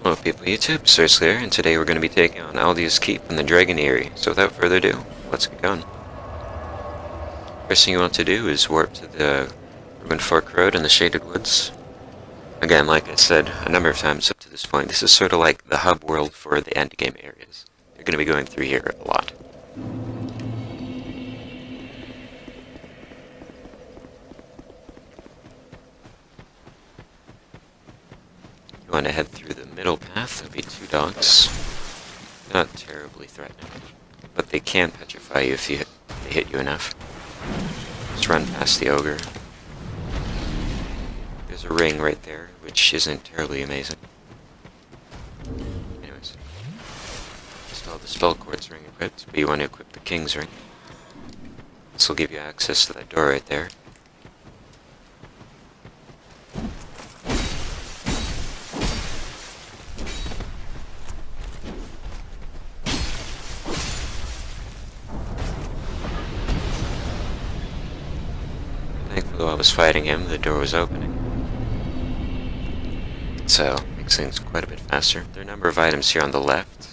Hello people YouTube, Srsly here, and today we're going to be taking on Aldia's Keep and the Dragon Aerie. So without further ado, let's get going. First thing you want to do is warp to the Ruined Fork Road in the Shaded Woods. Again, like I said a number of times up to this point, this is sort of like the hub world for the endgame areas. You're going to be going through here a lot. You want to head through the middle path. There'll be two dogs. Not terribly threatening, but they can petrify you if they hit you enough. Just run past the ogre. There's a ring right there, which isn't terribly amazing. Anyways, still have the spell quartz ring equipped, but you want to equip the king's ring. This will give you access to that door right there. Thankfully, while I was fighting him, the door was opening. So, makes things quite a bit faster. There are a number of items here on the left.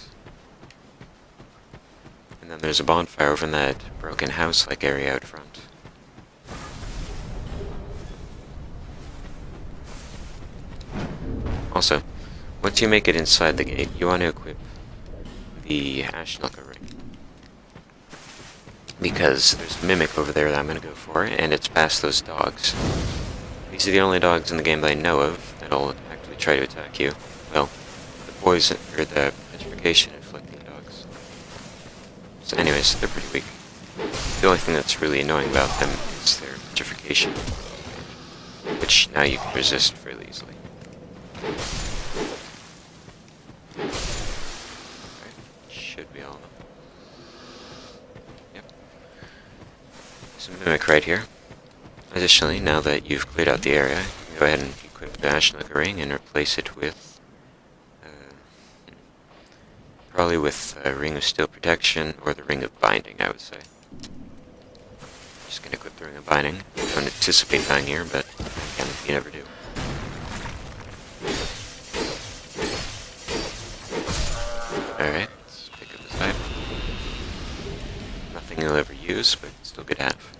And then there's a bonfire over in that broken house-like area out front. Also, once you make it inside the gate, you want to equip the Ashnelka ring. Because there's a mimic over there that I'm going to go for, and it's past those dogs. These are the only dogs in the game that I know of that'll actually try to attack you. Well, the poison, or the petrification inflicting dogs. So anyways, they're pretty weak. The only thing that's really annoying about them is their petrification, which now you can resist fairly easily. Alright, should be all of them. Yep. There's a mimic right here. Additionally, now that you've cleared out the area, you can go ahead and equip the Ashnelka ring and replace it with probably with a Ring of Steel Protection or the Ring of Binding, I would say. Just gonna equip the Ring of Binding. I don't anticipate dying here, but again, you never do. Alright, let's pick up this item. Nothing you'll ever use, but still good to have.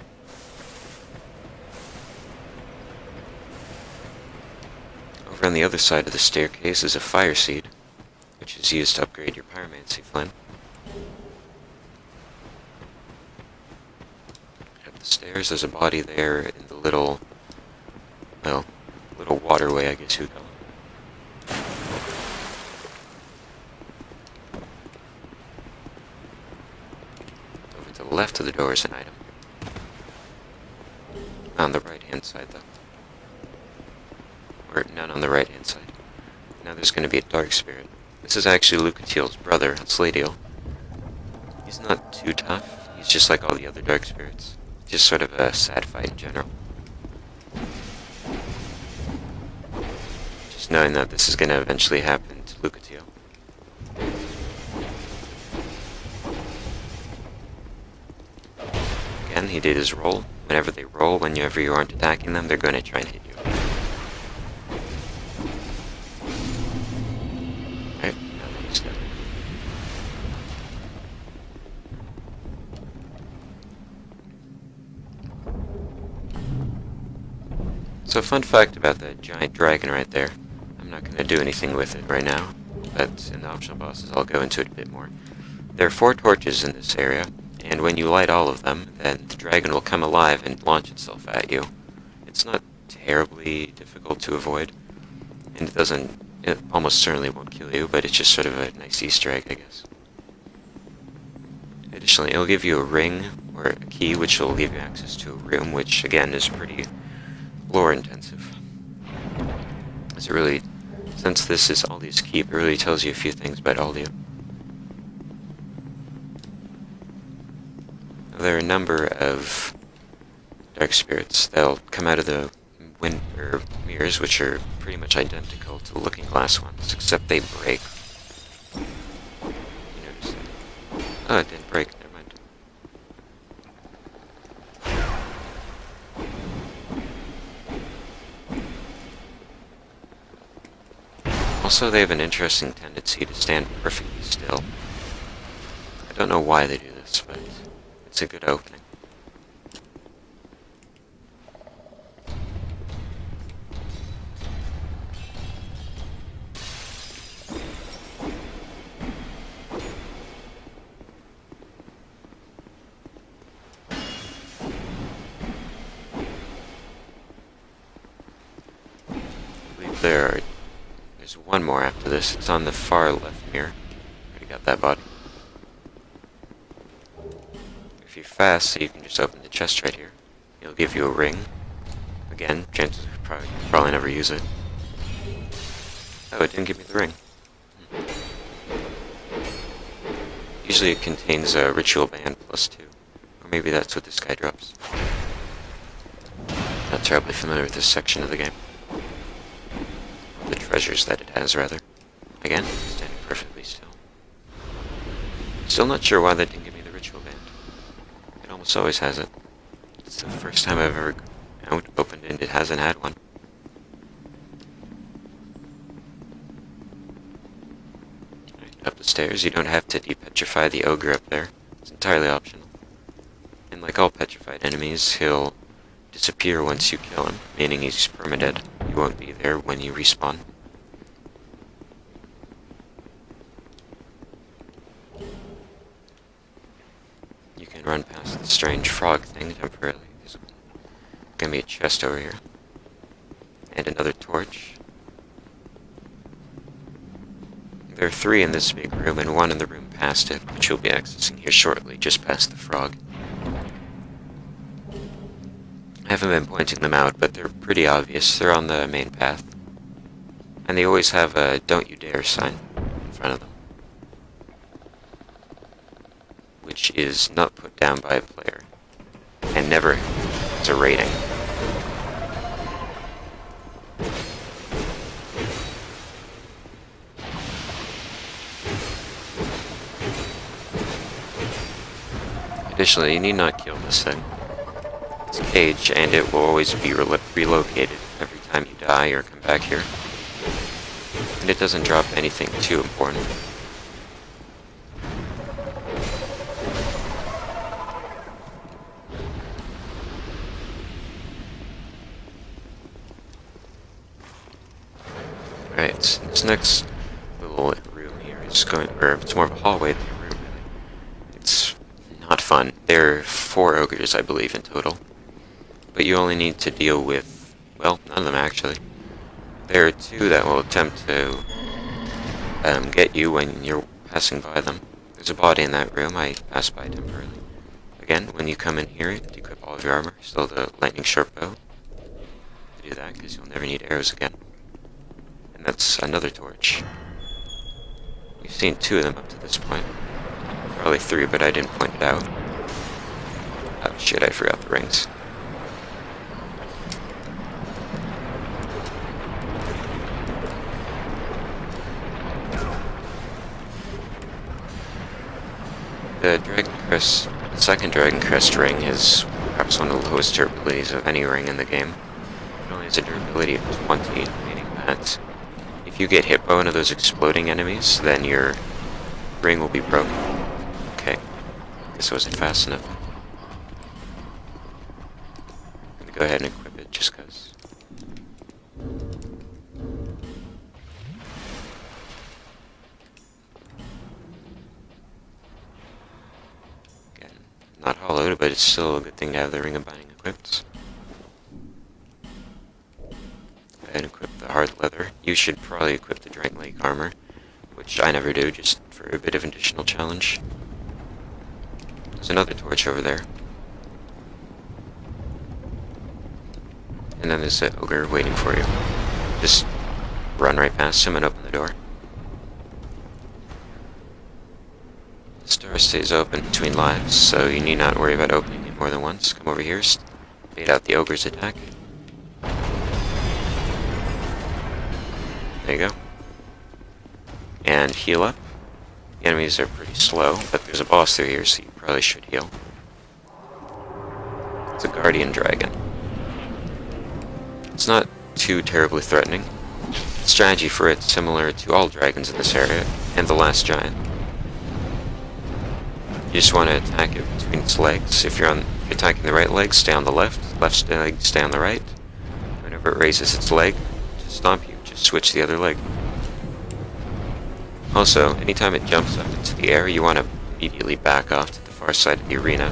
Over on the other side of the staircase is a fire seed, which is used to upgrade your pyromancy flame. Up the stairs, there's a body there in the little waterway, I guess you would call it. Over to the left of the door is an item. On the right-hand side, though. Or none on the right-hand side. Now there's going to be a dark spirit. This is actually Lucatiel's brother, Sladiel. He's not too tough. He's just like all the other dark spirits. Just sort of a sad fight in general. Just knowing that this is going to eventually happen to Lucatiel. Again, he did his roll. Whenever they roll, whenever you aren't attacking them, they're going to try and hit you. So fun fact about that giant dragon right there, I'm not going to do anything with it right now, but in the optional bosses I'll go into it a bit more. There are 4 torches in this area, and when you light all of them, then the dragon will come alive and launch itself at you. It's not terribly difficult to avoid, and it almost certainly won't kill you, but it's just sort of a nice Easter egg, I guess. Additionally, it'll give you a ring, or a key, which will give you access to a room, which again is pretty lore intensive. Since this is Aldia's Keep, it really tells you a few things about Aldia. There are a number of dark spirits that'll come out of the mirrors, which are pretty much identical to the Looking Glass ones, except they break. You notice that? Oh, it didn't break. Never mind. Also, they have an interesting tendency to stand perfectly still. I don't know why they do this, but it's a good opening. There's one more after this. It's on the far left mirror. Already got that body. If you're fast, so you can just open the chest right here. It'll give you a ring. Again, chances are probably never use it. Oh, it didn't give me the ring. Usually it contains a ritual band +2. Or maybe that's what this guy drops. Not terribly familiar with this section of the game. The treasures that it has, rather. Again, standing perfectly still. Still not sure why that didn't give me the ritual band. It almost always has it. It's the first time I've ever opened it and it hasn't had one. Right, up the stairs. You don't have to depetrify the ogre up there. It's entirely optional. And like all petrified enemies, he'll disappear once you kill him, meaning he's permadead. He won't be there when you respawn. You can run past the strange frog thing temporarily. There's gonna be a chest over here. And another torch. There are 3 in this big room and 1 in the room past it, which you'll be accessing here shortly, just past the frog. I haven't been pointing them out, but they're pretty obvious. They're on the main path. And they always have a "Don't You Dare" sign in front of them. Which is not put down by a player. And never has a rating. Additionally, you need not kill this thing. It's a cage, and it will always be relocated every time you die or come back here. And it doesn't drop anything too important. Alright, this next little room here is it's more of a hallway than a room, really. It's not fun. There are 4 ogres, I believe, in total. But you only need to deal with, well, none of them actually. There are 2 that will attempt to get you when you're passing by them. There's a body in that room. I passed by temporarily. Again, when you come in here, equip all of your armor. Still the lightning short bow. To do that, because you'll never need arrows again. And that's another torch. We've seen 2 of them up to this point. Probably 3, but I didn't point it out. Oh shit, I forgot the rings. The second Dragon Crest ring is perhaps one of the lowest durabilities of any ring in the game. It only has a durability of 20, meaning that if you get hit by one of those exploding enemies, then your ring will be broken. Okay, this wasn't fast enough. I'm gonna go ahead and equip it just cause. Not hollowed, but it's still a good thing to have the Ring of Binding equipped. Go ahead and equip the hard leather. You should probably equip the Dragon Lake armor, which I never do, just for a bit of additional challenge. There's another torch over there. And then there's an ogre waiting for you. Just run right past him and open the door. This door stays open between lives, so you need not worry about opening it more than once. Come over here, bait out the ogre's attack. There you go. And heal up. The enemies are pretty slow, but there's a boss through here, so you probably should heal. It's a guardian dragon. It's not too terribly threatening. strategy for it similar to all dragons in this area, and the last giant. You just want to attack it between its legs. If you're attacking the right leg, stay on the left leg, stay on the right. Whenever it raises its leg to stomp you, just switch the other leg. Also, anytime it jumps up into the air, you want to immediately back off to the far side of the arena.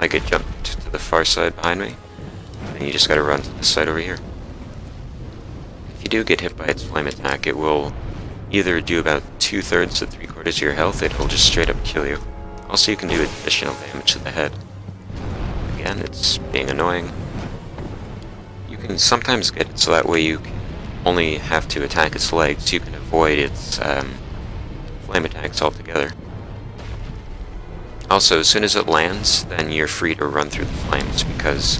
Like it jumped to the far side behind me, and you just gotta run to this side over here. If you do get hit by its flame attack, it will either do about 2/3 to 3/4 of your health, it will just straight up kill you. Also, you can do additional damage to the head. Again, it's being annoying. You can sometimes get it so that way you can only have to attack its legs, so you can avoid its flame attacks altogether. Also, as soon as it lands, then you're free to run through the flames, because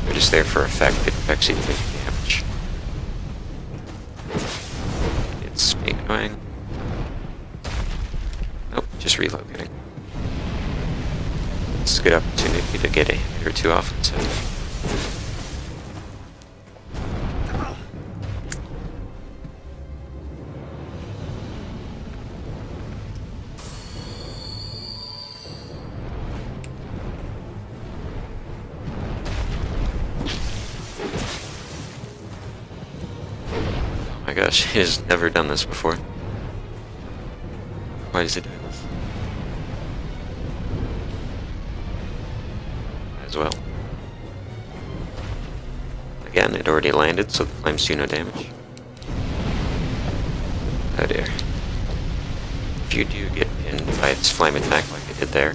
they're just there for effect. It affects you to make damage. It's being annoying. Nope, just relocating. It's a good opportunity to get a hit or two off its head. Oh my gosh, he has never done this before. Why is he doing this? As well. Again, it already landed, so the flames do no damage. Oh dear. If you do get pinned by its flame attack like it did there,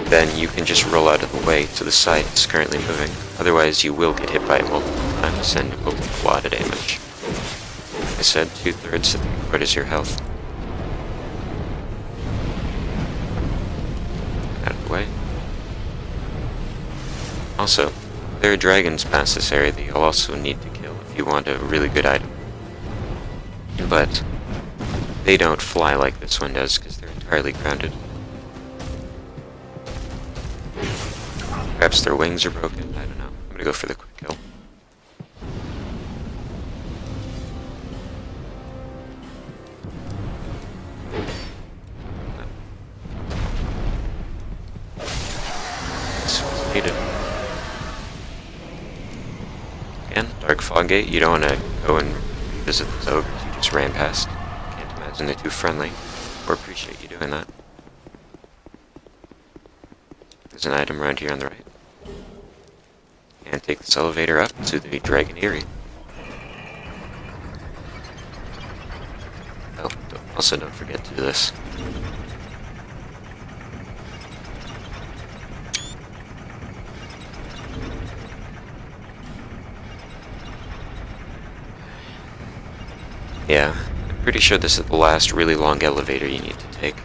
then you can just roll out of the way to the side it's currently moving. Otherwise, you will get hit by it multiple times, and it will do a lot of damage. Like I said, 2/3 to 3/4 of your health. Out of the way. Also, there are dragons past this area that you'll also need to kill if you want a really good item. But they don't fly like this one does, because they're entirely grounded. Perhaps their wings are broken, I don't know. I'm gonna go for the quick kill. This was needed. Again, Dark Fog Gate, you don't want to go and visit those ogres you just ran past. Can't imagine they're too friendly, or appreciate you doing that. There's an item around here on the right. And take this elevator up to the Dragon Aerie. Oh, also don't forget to do this. Yeah, I'm pretty sure this is the last really long elevator you need to take.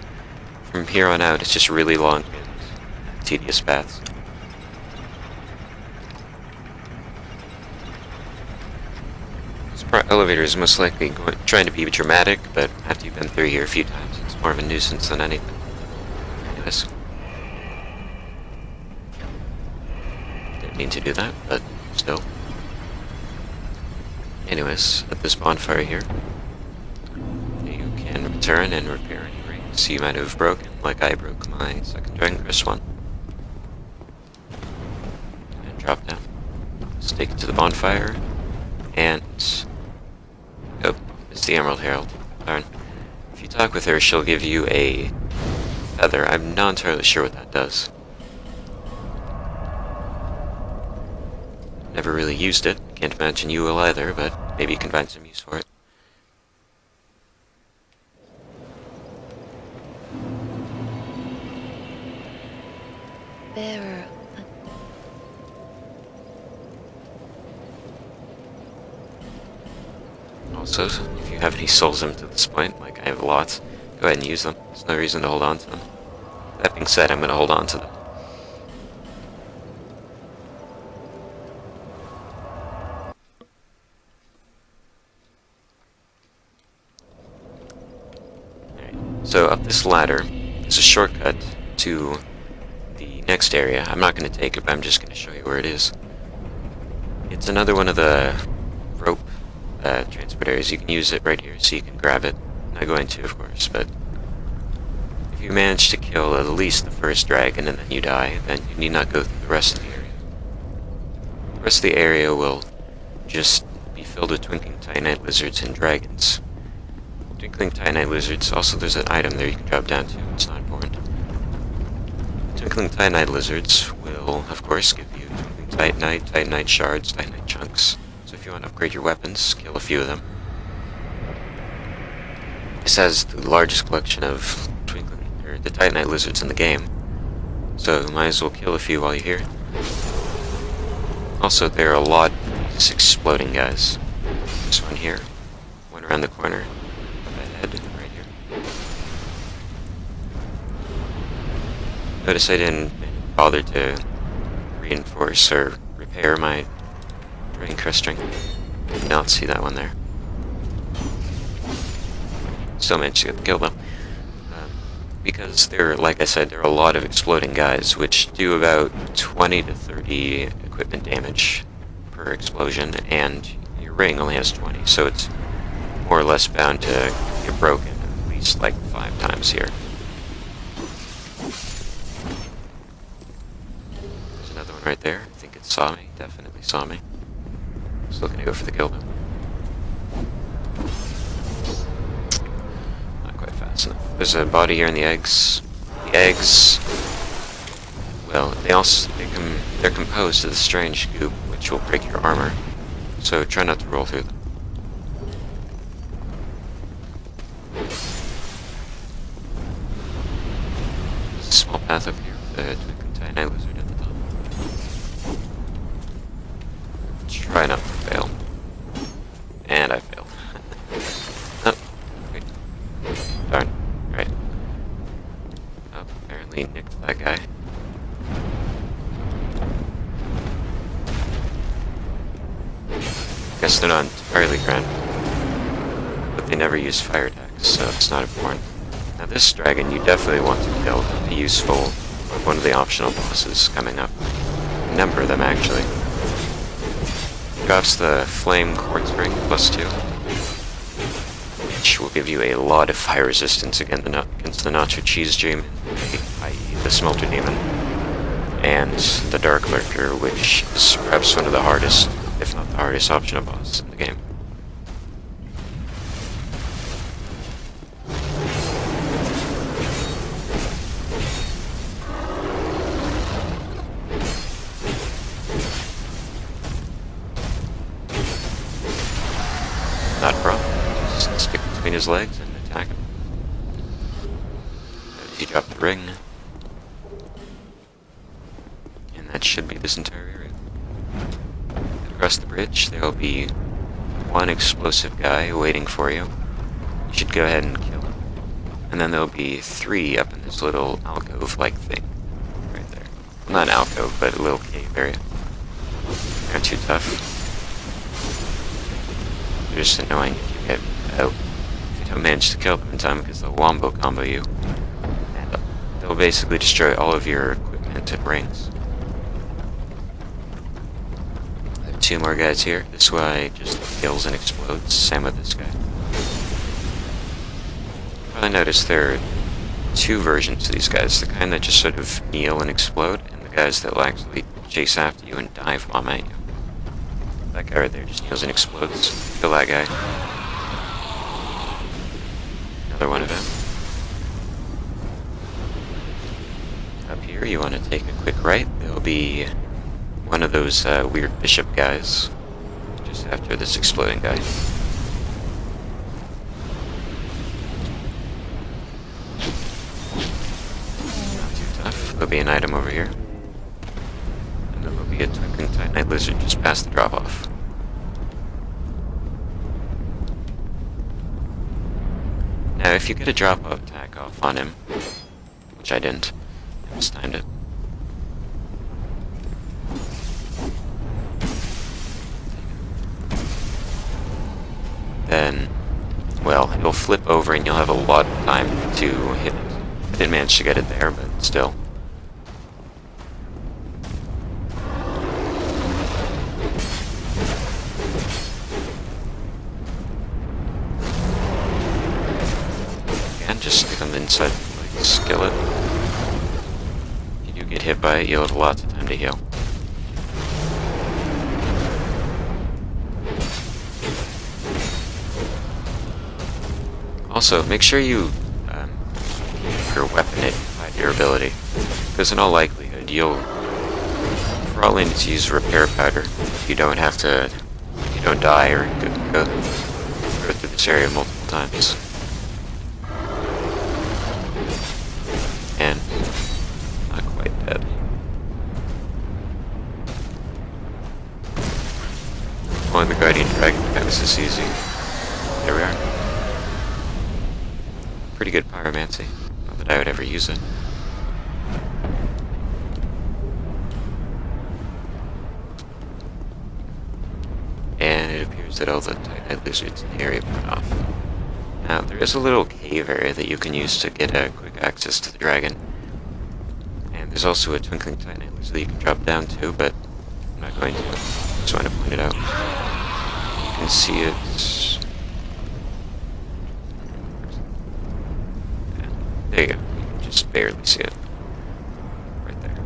From here on out, it's just really long and tedious paths. This elevator is most likely trying to be dramatic, but after you've been through here a few times, it's more of a nuisance than anything. Anyways. Didn't mean to do that, but still. Anyways, at this bonfire here, you can return and repair any rings you might have broken, like I broke my second Dragon Crest one. And drop down. Just take it to the bonfire, and... oh, it's the Emerald Herald. Darn. If you talk with her, she'll give you a feather. I'm not entirely sure what that does. Never really used it. Can't imagine you will either, but maybe you can find some use for it. Bearer. Also, if you have any souls up to this point, like I have lots, go ahead and use them. There's no reason to hold on to them. That being said, I'm going to hold on to them. So up this ladder is a shortcut to the next area. I'm not going to take it, but I'm just going to show you where it is. It's another one of the rope transport areas. You can use it right here, so you can grab it. I'm not going to, of course, but if you manage to kill at least the first dragon and then you die, then you need not go through the rest of the area. The rest of the area will just be filled with twinkling titanite lizards and dragons. Twinkling titanite lizards, also there's an item there you can drop down to, it's not important. Twinkling titanite lizards will, of course, give you twinkling titanite shards, titanite chunks. So if you want to upgrade your weapons, kill a few of them. This has the largest collection of the titanite lizards in the game, so might as well kill a few while you're here. Also, there are a lot of these exploding guys. There's one here, one around the corner, ahead, right here. Notice I didn't bother to reinforce or repair my dragon crest string. Did not see that one there. Still managed to get the kill though. Because there, like I said, there are a lot of exploding guys, which do about 20 to 30 equipment damage per explosion, and your ring only has 20, so it's more or less bound to get broken at least like 5 times here. There's another one right there. I think it saw me, definitely saw me. Just looking to go for the kill though. There's a body here in the eggs. The eggs, well, they're composed of the strange goop, which will break your armor. So try not to roll through them. There's a small path up here with a twinkling titanite lizard at the top. Try not to fail. And I failed. Oh, wait. Darn. Right. Oh, apparently nicked that guy. Guess they're not entirely grounded. But they never use fire attacks, so it's not important. Now this dragon you definitely want to kill to be useful with one of the optional bosses coming up. A number of them actually. Drops the flame quartz ring +2. Which will give you a lot of fire resistance against the nacho cheese demon, i.e. the smelter demon, and the dark lurker, which is perhaps one of the hardest, if not the hardest optional boss in the game. Not a problem. Just stick between his legs and attack him. Notice he dropped the ring. And that should be this entire area. Across the bridge, there will be one explosive guy waiting for you. You should go ahead and kill him. And then there'll be 3 up in this little alcove-like thing. Right there. Well, not an alcove, but a little cave area. They're too tough. They're just annoying if you get out. If you don't manage to kill them in time, because they'll wombo combo you. And they'll basically destroy all of your equipment and rings. I have 2 more guys here. This guy just kills and explodes. Same with this guy. You probably noticed there are 2 versions of these guys. The kind that just sort of kneel and explode, and the guys that will actually chase after you and dive bomb at you. That guy right there just kneels and explodes. Kill that guy. Another one of them. Up here, you want to take a quick right. There'll be one of those weird bishop guys just after this exploding guy. Not too tough. There'll be an item over here. And then there'll be a twinkling titanite lizard just past the drop-off. Now, if you get a drop-off attack off on him, which I didn't, I mistimed it. Then, well, it'll flip over and you'll have a lot of time to hit it. I didn't manage to get it there, but still. can, just stick them inside like a skillet. If you do get hit by it, you'll have lots of time to heal. Also, make sure you keep your weapon at high durability, because in all likelihood you'll probably need to use repair powder if you don't die or go through this area multiple times. And not quite dead. Only the Guardian Dragon mechanics is easy. There we are. Pretty good pyromancy. Not that I would ever use it. And it appears that all the Titanite lizards in the area went off. Now, there is a little cave area that you can use to get quick access to the dragon. And there's also a twinkling Titanite lizard that you can drop down to, but I'm not going to. Just want to point it out. You can see it. There you go. You can just barely see it. Right there.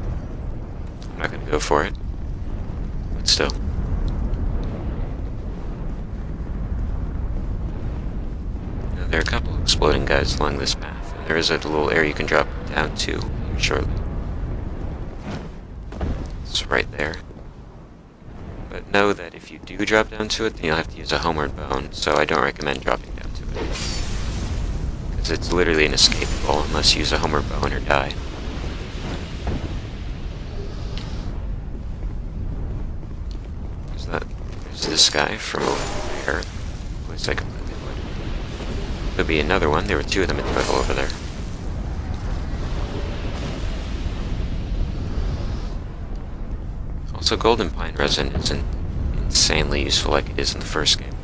I'm not going to go for it. But still. Now, there are a couple of exploding guys along this path, and there is a little area you can drop down to here shortly. It's right there. But know that if you do drop down to it, then you'll have to use a homeward bone, so I don't recommend dropping down to it. Because it's literally inescapable unless you use a homeward bone or die. There's this guy from over there. Looks like there'll be another one. There were two of them in total over there. Also, golden pine resin isn't insanely useful like it is in the first game,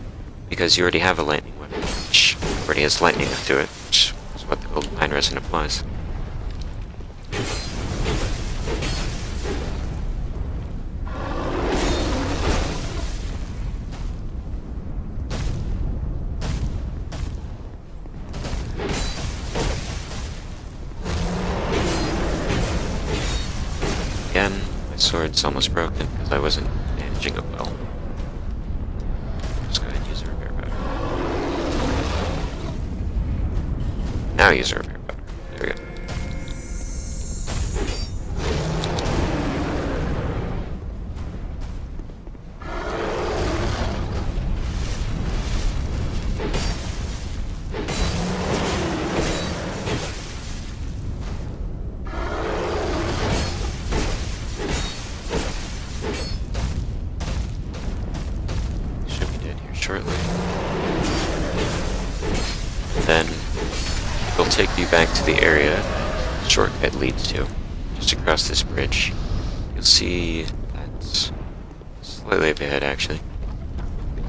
because you already have a lightning weapon, which already has lightning to it, which is what the golden pine resin applies. Again, my sword's almost broken because I wasn't managing it well. Just go ahead and use a repair powder. Now use a repair powder. There we go. Shortly. Then it'll take you back to the area that the shortcut leads to, just across this bridge. You'll see that's slightly up ahead, actually.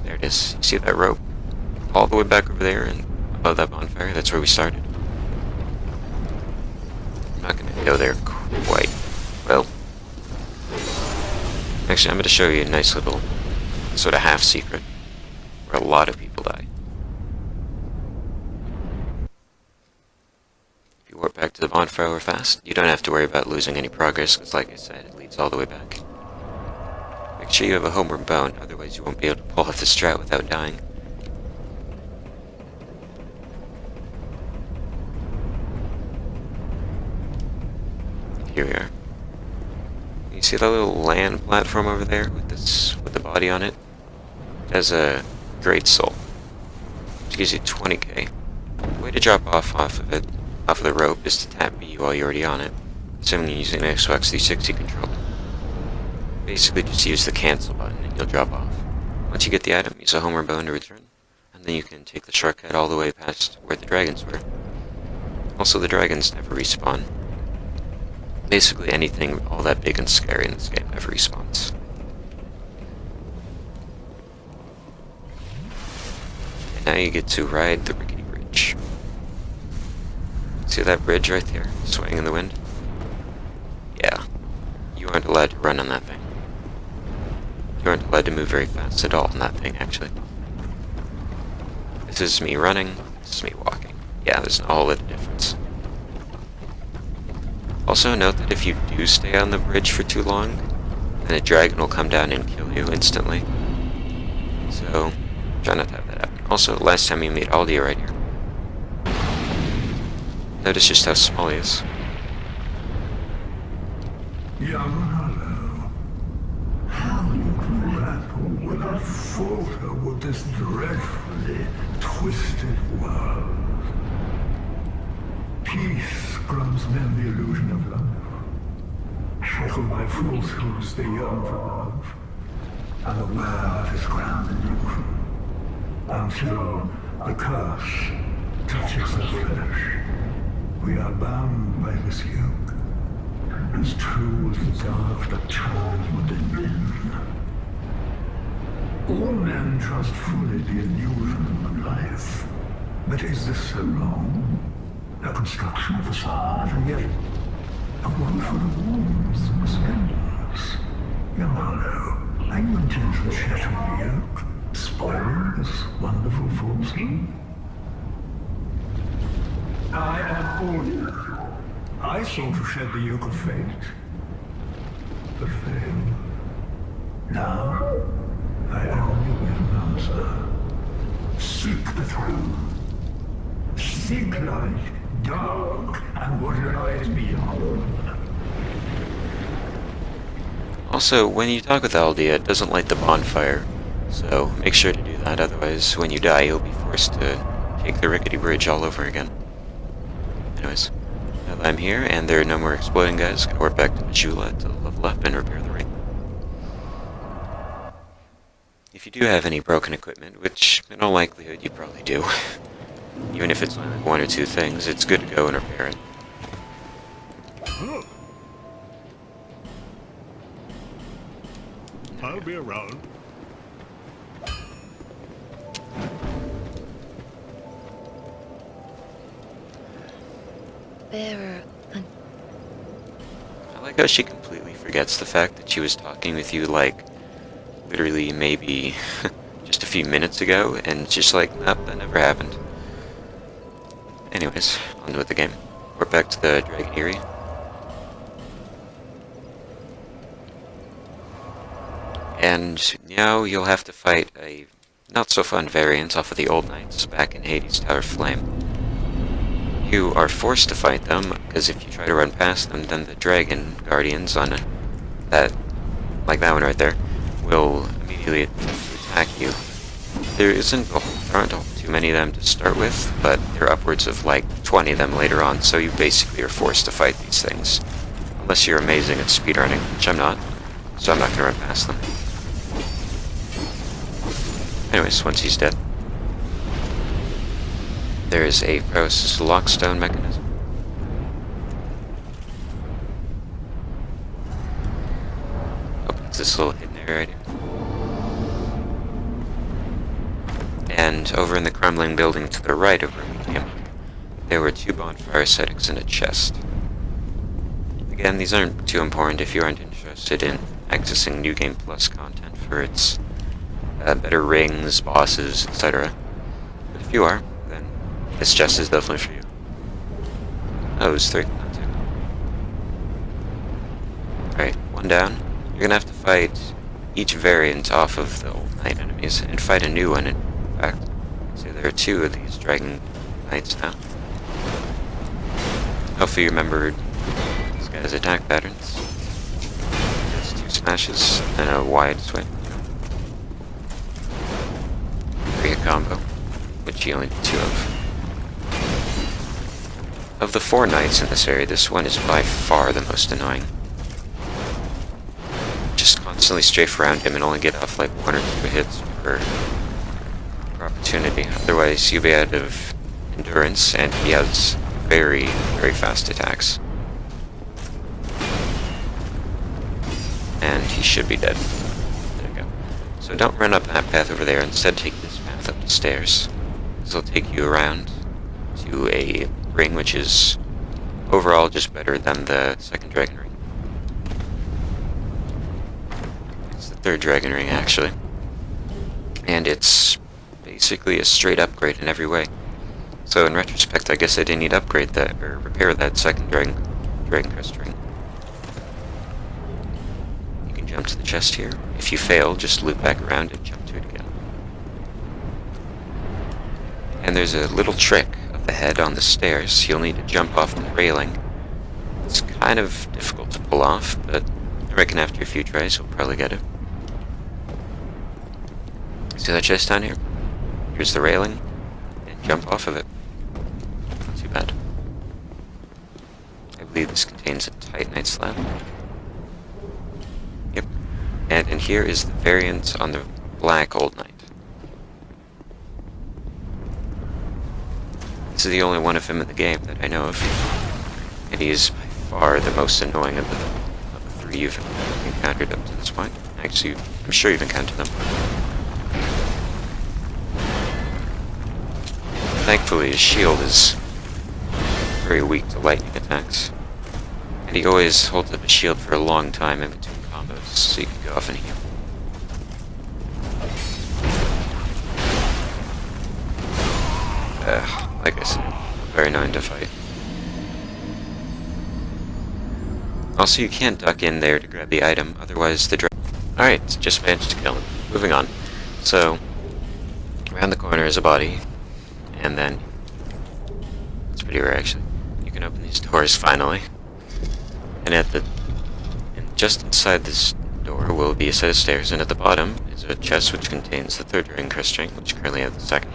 There it is. You see that rope? All the way back over there and above that bonfire, that's where we started. I'm not going to go there quite well. Actually, I'm going to show you a nice little sort of half secret where a lot of people die. If you warp back to the bonfire fast, you don't have to worry about losing any progress, because like I said, it leads all the way back. Make sure you have a homeward bone, otherwise you won't be able to pull off the strat without dying. Here we are. You see that little land platform over there with the body on it? It has a Great Soul, which gives you 20k. The way to drop off of the rope is to tap B while you're already on it, assuming you're using an Xbox 360 controller. Basically just use the cancel button and you'll drop off. Once you get the item, use a homeward bone to return, and then you can take the shortcut all the way past where the dragons were. Also, the dragons never respawn. Basically anything all that big and scary in this game never respawns. Now you get to ride the rickety bridge. See that bridge right there, swaying in the wind? Yeah. You aren't allowed to run on that thing. You aren't allowed to move very fast at all on that thing, actually. This is me running, this is me walking. Yeah, there's a whole lot of difference. Also note that if you do stay on the bridge for too long, then a dragon will come down and kill you instantly. So, try not to have that happen. Also, last time you meet Aldia right here. Notice just how small he is. Young Hollow, how you grapple without falter with this dreadfully twisted world. Peace grants men the illusion of life. Shackled by falsehoods, they yearn for love, unaware of its grand illusion, until the curse touches the flesh. We are bound by this yoke, as true as the dark that turns within men. All men trust fully the illusion of life. But is this so wrong? A construction of facade, and yet a world full of wounds and splendors. Young Hollow, are you intent on shattering the yoke, spoiling this wonderful falsehood? I am Aldia. I sought to shed the yoke of fate, but failed. Now, I only get an answer. Seek the throne. Seek light, dark, and what lies beyond. Also, when you talk with Aldia, it doesn't light the bonfire, so make sure to do that, otherwise when you die you'll be forced to take the rickety bridge all over again. Anyways, now that I'm here and there are no more exploding guys, gonna warp back to Majula to level up and repair the ring. If you do have any broken equipment, which in all likelihood you probably do, even if it's only like one or two things, it's good to go and repair it. I'll be around. Bearer. I like how she completely forgets the fact that she was talking with you, like, literally maybe just a few minutes ago, and just like, nope, that never happened. Anyways, on with the game. We're back to the Dragon Aerie. And now you'll have to fight a not-so-fun variant off of the old knights back in Hades' Tower of Flame. You are forced to fight them, because if you try to run past them, then the dragon guardians on that, like that one right there, will immediately attack you. There aren't too many of them to start with, but there are upwards of like 20 of them later on, so you basically are forced to fight these things. Unless you're amazing at speedrunning, which I'm not, so I'm not going to run past them. Anyways, once he's dead, there is a process lockstone mechanism. Opens this little hidden area right here. And over in the crumbling building to the right of where we came, there were 2 bonfire settings and a chest. Again, these aren't too important if you aren't interested in accessing New Game Plus content for its better rings, bosses, etc. But if you are, then this chest is definitely for you. Oh, it was 3, not 2. Alright, 1 down. You're gonna have to fight each variant off of the old knight enemies, and fight a new one, in fact. So there are 2 of these dragon knights now. Hopefully you remembered this guy's attack patterns. It's 2 smashes and a wide swing. 3 combo, which you only need 2 of. Of the 4 knights in this area, this one is by far the most annoying. Just constantly strafe around him and only get off like 1 or 2 hits per opportunity. Otherwise, you'll be out of endurance, and he has very, very fast attacks. And he should be dead. There you go. So don't run up that path over there. Instead, take this path up the stairs. This will take you around to a ring which is overall just better than the second dragon ring. It's the 3rd dragon ring, actually. And it's basically a straight upgrade in every way. So in retrospect, I guess I didn't need to upgrade that, or repair that second Dragon Crest ring. You can jump to the chest here. If you fail, just loop back around and jump to it again. And there's a little trick up ahead on the stairs. You'll need to jump off the railing. It's kind of difficult to pull off, but I reckon after a few tries you'll probably get it. See that chest down here? Here's the railing, and jump off of it. Not too bad. I believe this contains a Titanite slab. Yep. And in here is the variant on the black Old Knight. This is the only one of him in the game that I know of. And he is by far the most annoying of the three you've encountered up to this point. Actually, I'm sure you've encountered them. Thankfully, his shield is very weak to lightning attacks. And he always holds up his shield for a long time in between combos, so you can go off and heal. Like I said, very annoying to fight. Also, you can't duck in there to grab the item, otherwise the Alright, just managed to kill him. Moving on. So, around the corner is a body, and then, it's pretty rare actually, you can open these doors finally, and just inside this door will be a set of stairs, and at the bottom is a chest which contains the third Dragon Crest ring, which currently have the second.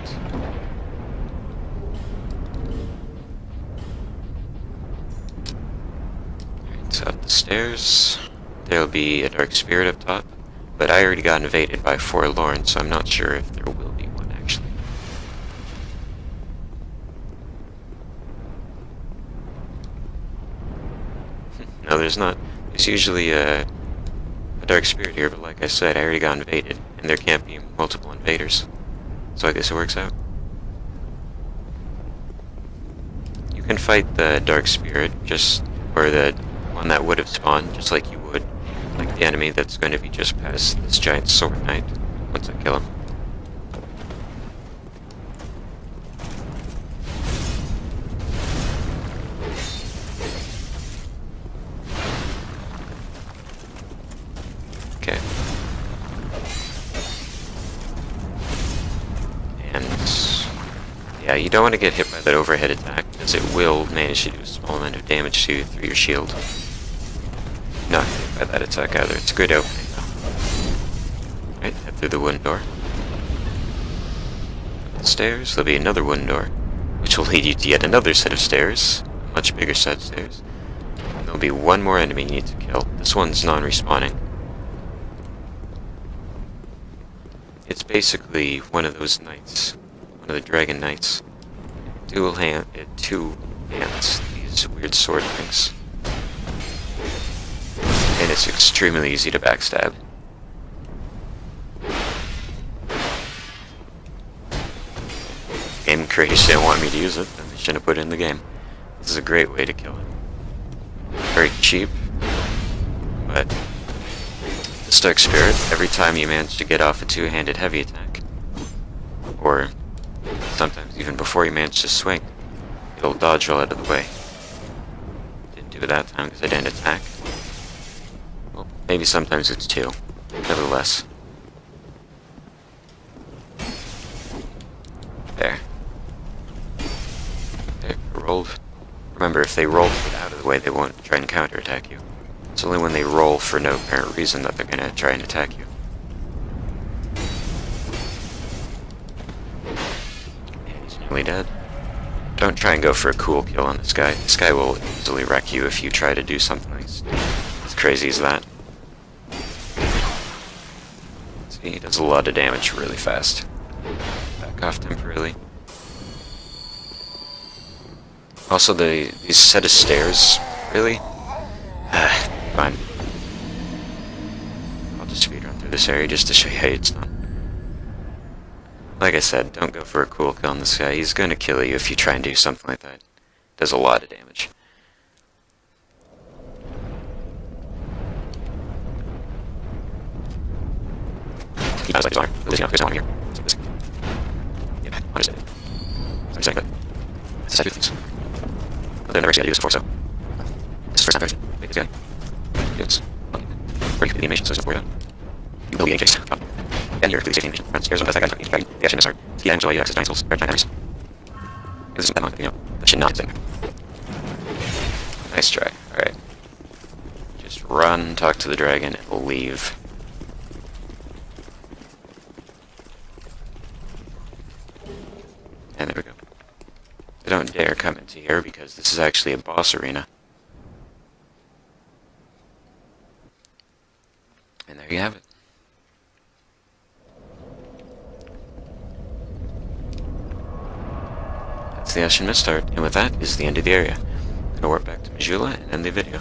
So up the stairs, there'll be a Dark Spirit up top, but I already got invaded by Forlorn, so I'm not sure if there will be one actually. No, there's not. There's usually a Dark Spirit here, but like I said, I already got invaded, and there can't be multiple invaders. So I guess it works out. You can fight the Dark Spirit, or the one that would have spawned, just like you would, like the enemy that's going to be just past this giant sword knight, once I kill him. Okay. And yeah, you don't want to get hit by that overhead attack, as it will manage to do a small amount of damage to you through your shield. Not hit by that attack either. It's a good opening though. Right, head through the wooden door. Up the stairs, there'll be another wooden door, which will lead you to yet another set of stairs, a much bigger set of stairs. And there'll be one more enemy you need to kill. This one's non-respawning. It's basically one of those knights, one of the dragon knights. Two hands, these weird sword things. And it's extremely easy to backstab. Game creators didn't want me to use it, then they shouldn't have put it in the game. This is a great way to kill it. Very cheap, but this Dark Spirit, every time you manage to get off a two-handed heavy attack, or sometimes even before you manage to swing, it'll dodge roll out of the way. Didn't do it that time because I didn't attack. Well, maybe sometimes it's two. Nevertheless. There. There, rolled. Remember, if they roll to get out of the way, they won't try and counterattack you. It's only when they roll for no apparent reason that they're gonna try and attack you. And he's nearly dead. Don't try and go for a cool kill on this guy. This guy will easily wreck you if you try to do something as crazy as that. See, he does a lot of damage really fast. Back off temporarily. Also, these set of stairs, really? Fine. I'll just speedrun through this area just to show you how it's done. Like I said, don't go for a cool kill on this guy. He's going to kill you if you try and do something like that. Does a lot of damage. There's one here. Yeah, understood. That's how I do things. I've never actually had to do this before, so... This is the first time I've made this guy. It's... Pretty good animation, so there's no worry about it. You will be in case. And you're really safe animation. Friends, here's one best I got. The action is hard. The items allow you to access giant souls, rare giant enemies. This isn't that long, you know. That should not be there. Nice try. Alright. Just run, talk to the dragon, and we'll leave. And there we go. So don't dare come into here because this is actually a boss arena. And there you have it. That's the Ashen Mist art, and with that is the end of the area. I'm going to warp back to Majula and end the video.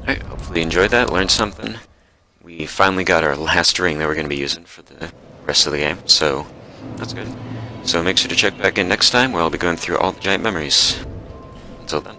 Alright, hopefully you enjoyed that, learned something. We finally got our last ring that we're going to be using for the rest of the game, so that's good. So make sure to check back in next time where I'll be going through all the giant memories. Until then.